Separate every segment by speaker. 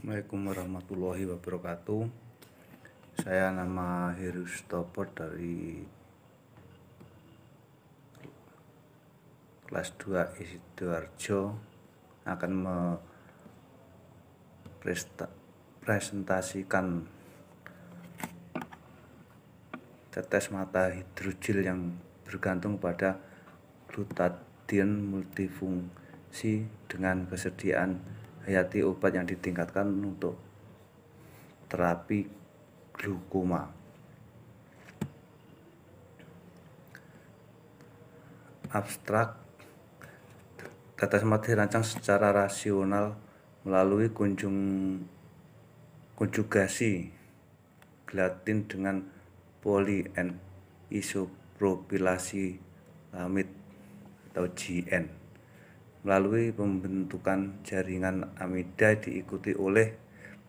Speaker 1: Assalamualaikum warahmatullahi wabarakatuh. Saya nama Heru Stopo dari kelas 2 Sidoarjo akan presentasikan tetes mata hidrogel yang bergantung pada glutathione multifungsi dengan kesediaan hayati obat yang ditingkatkan untuk terapi glaukoma. Abstrak: tetes mata dirancang secara rasional melalui konjugasi gelatin dengan poli N isopropilasilamid atau GN melalui pembentukan jaringan amida diikuti oleh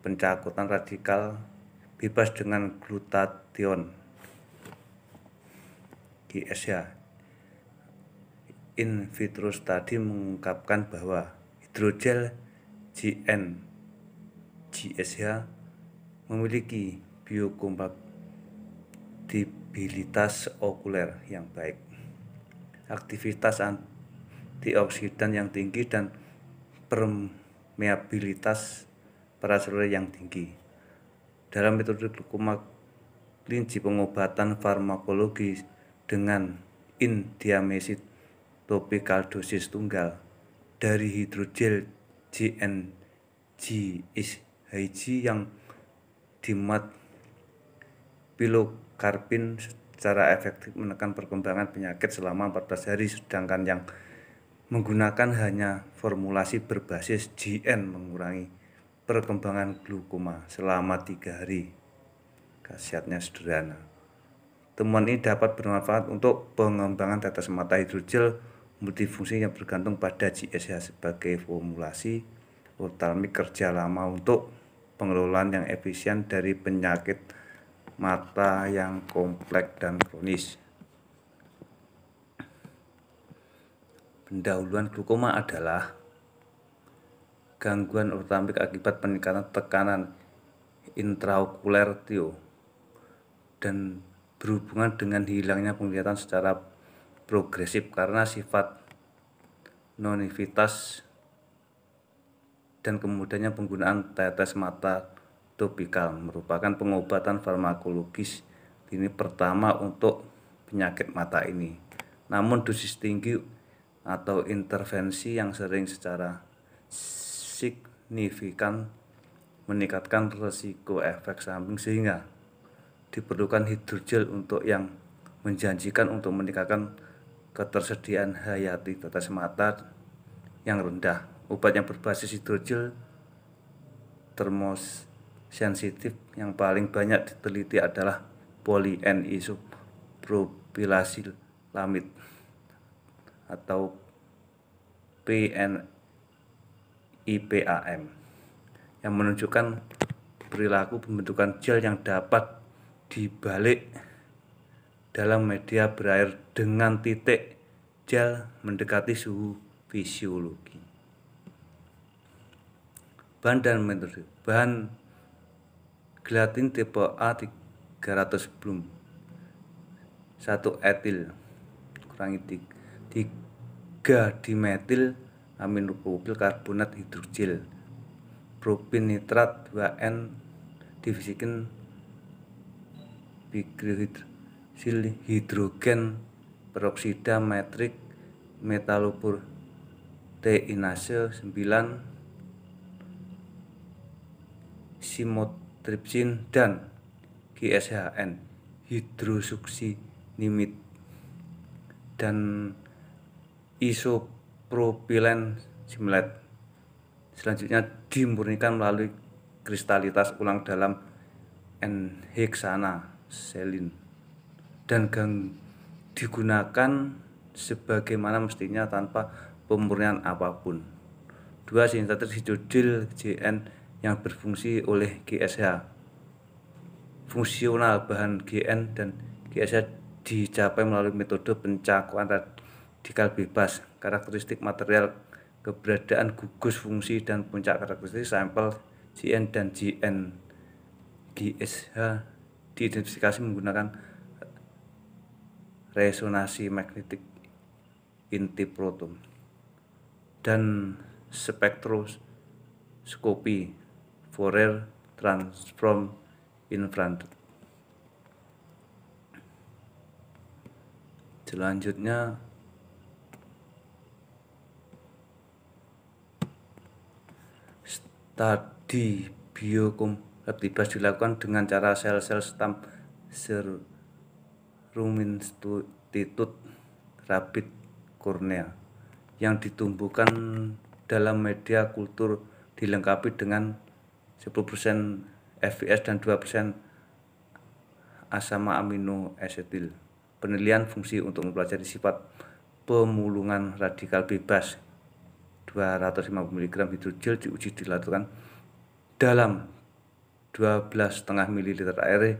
Speaker 1: pencakutan radikal bebas dengan glutathione GSH. In vitro study mengungkapkan bahwa hidrogel GN GSH memiliki biokompatibilitas okuler yang baik, aktivitas antioksidan yang tinggi, dan permeabilitas paraseluler yang tinggi. Dalam metode glaukoma kelinci, pengobatan farmakologi dengan in-diamesid topikal dosis tunggal dari hidrogel GN GSH yang dimuat pilokarpin secara efektif menekan perkembangan penyakit selama 14 hari, sedangkan yang menggunakan hanya formulasi berbasis GN mengurangi perkembangan glaukoma selama 3 hari. Khasiatnya sederhana. Temuan ini dapat bermanfaat untuk pengembangan tetes mata hidrogel multifungsi yang bergantung pada GSH sebagai formulasi optalmik kerja lama untuk pengelolaan yang efisien dari penyakit mata yang kompleks dan kronis. Pendahuluan glaukoma adalah gangguan optalmik akibat peningkatan tekanan intraokuler TIO dan berhubungan dengan hilangnya penglihatan secara progresif karena sifat nonivitas dan kemudiannya penggunaan tetes mata topikal merupakan pengobatan farmakologis ini pertama untuk penyakit mata ini. Namun dosis tinggi atau intervensi yang sering secara signifikan meningkatkan risiko efek samping sehingga diperlukan hidrogel untuk yang menjanjikan untuk meningkatkan ketersediaan hayati tetes mata yang rendah. Obat yang berbasis hidrogel termosensitif yang paling banyak diteliti adalah poli N isopropilasilamid atau PNIPAM yang menunjukkan perilaku pembentukan gel yang dapat dibalik dalam media berair dengan titik gel mendekati suhu fisiologi. Bahan dan metode: bahan gelatin tipe A 300 Bloom, 1 etil kurangi 3 dimetil aminopropil karbonat hidrogel, propin nitrat 2N divisikan biklohidrosil hidrogen peroksida metrik metaloproteinase 9 simotripsin dan GSHN hidrosuccinimid dan isopropilen simlet. Selanjutnya dimurnikan melalui kristalitas ulang dalam N-heksana selin dan digunakan sebagaimana mestinya tanpa pemurnian apapun. 2 sintetis hidrogel GN yang berfungsi oleh GSH. Fungsional bahan GN dan GSH dicapai melalui metode pencakupan radikal bebas. Karakteristik material keberadaan gugus fungsi dan puncak karakteristik sampel GN dan GN GSH diidentifikasi menggunakan resonansi magnetik inti proton dan spektroskopi Fourier transform infrared. Selanjutnya studi biokompatibilitas dilakukan dengan cara sel-sel stem serum-institut rabit kornea yang ditumbuhkan dalam media kultur dilengkapi dengan 10% FBS dan 2% asama amino asetil. Penilaian fungsi untuk mempelajari sifat pemulungan radikal bebas 250 mg hidrogel diuji dilakukan dalam 12,5 ml air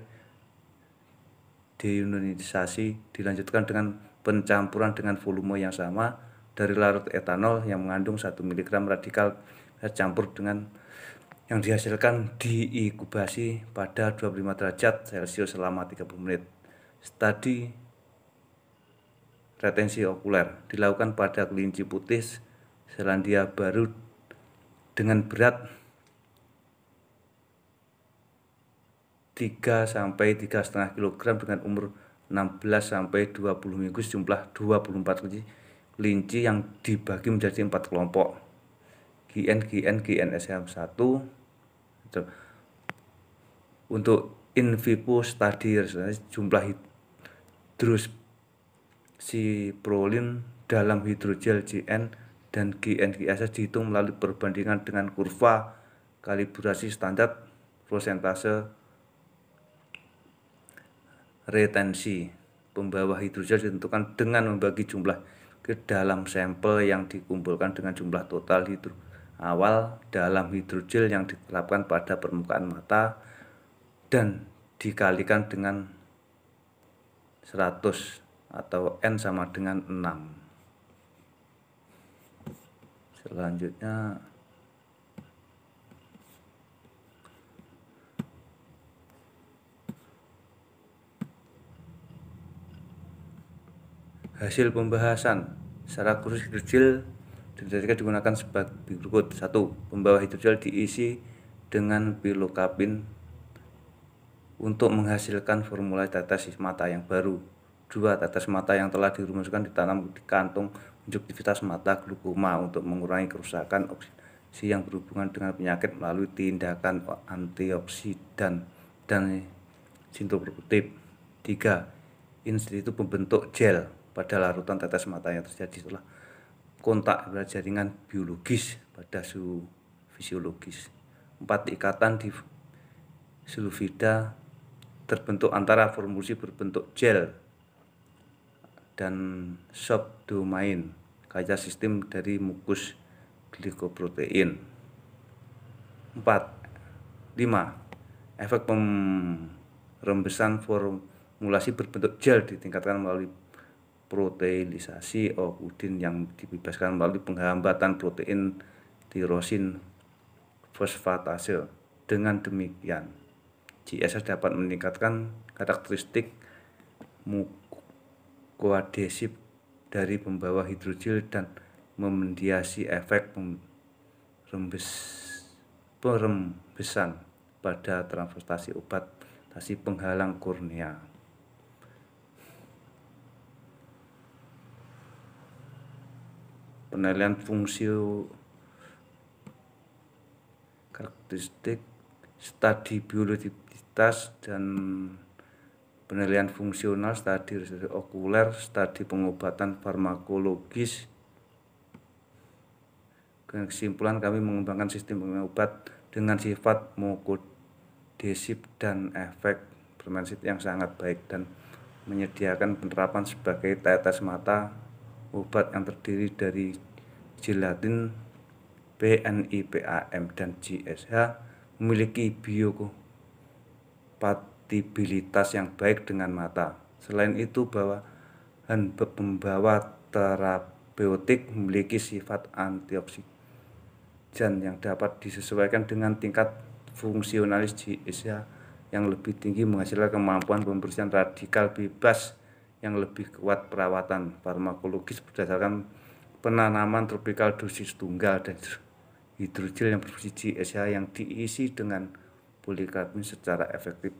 Speaker 1: deionisasi, dilanjutkan dengan pencampuran dengan volume yang sama dari larut etanol yang mengandung 1 mg radikal campur dengan yang dihasilkan diinkubasi pada 25 derajat Celcius selama 30 menit. Studi retensi okuler dilakukan pada kelinci putih Selandia Baru dengan berat 3-3,5 kg dengan umur 16-20 minggu, jumlah 24 kelinci yang dibagi menjadi 4 kelompok. GNSH1 untuk in vivo study jumlah hidroksiprolin dalam hidrogel GN dan GNSH dihitung melalui perbandingan dengan kurva kalibrasi standar prosentase retensi pembawa hidrogel ditentukan dengan membagi jumlah ke dalam sampel yang dikumpulkan dengan jumlah total awal dalam hidrogel yang diterapkan pada permukaan mata dan dikalikan dengan 100 atau N sama dengan 6. Selanjutnya hasil pembahasan secara khusus hidrogel digunakan sebagai berikut. 1. Pembawa hidrogel diisi dengan pilokapin untuk menghasilkan formula tetes mata yang baru. 2. Tetes mata yang telah dirumuskan ditanam di kantung konjungtivitas mata glaukoma untuk mengurangi kerusakan oksidasi yang berhubungan dengan penyakit melalui tindakan antioksidan dan sintoprotektif. 3. Institut membentuk gel pada larutan tetes mata yang terjadi setelah kontak pada jaringan biologis pada suhu fisiologis. 4. Ikatan di sulfida terbentuk antara formulasi berbentuk gel dan subdomain kaya sistem dari mukus glikoprotein. 5. Efek pemrembesan formulasi berbentuk gel ditingkatkan melalui proteinisasi okudin yang dibebaskan melalui penghambatan protein tirosin fosfatase. Dengan demikian, GSH dapat meningkatkan karakteristik mukoadhesif dari pembawa hidrogel dan memediasi efek perembesan pada transportasi obat penghalang kornea. Penilaian fungsi karakteristik, studi biologitas dan penilaian fungsional, studi okuler, studi pengobatan farmakologis. Kesimpulan, kami mengembangkan sistem obat dengan sifat mukoadhesif dan efek preventif yang sangat baik dan menyediakan penerapan sebagai tetes mata obat yang terdiri dari gelatin, PNIPAM dan GSH memiliki biokompatibilitas yang baik dengan mata. Selain itu, bahan pembawa terapeutik memiliki sifat antioksidan oksigen yang dapat disesuaikan dengan tingkat fungsionalis GSH yang lebih tinggi menghasilkan kemampuan pembersihan radikal bebas yang lebih kuat. Perawatan farmakologis berdasarkan penanaman tropikal dosis tunggal dan hidrogel yang berfungsi GSH yang diisi dengan polikarbonat secara efektif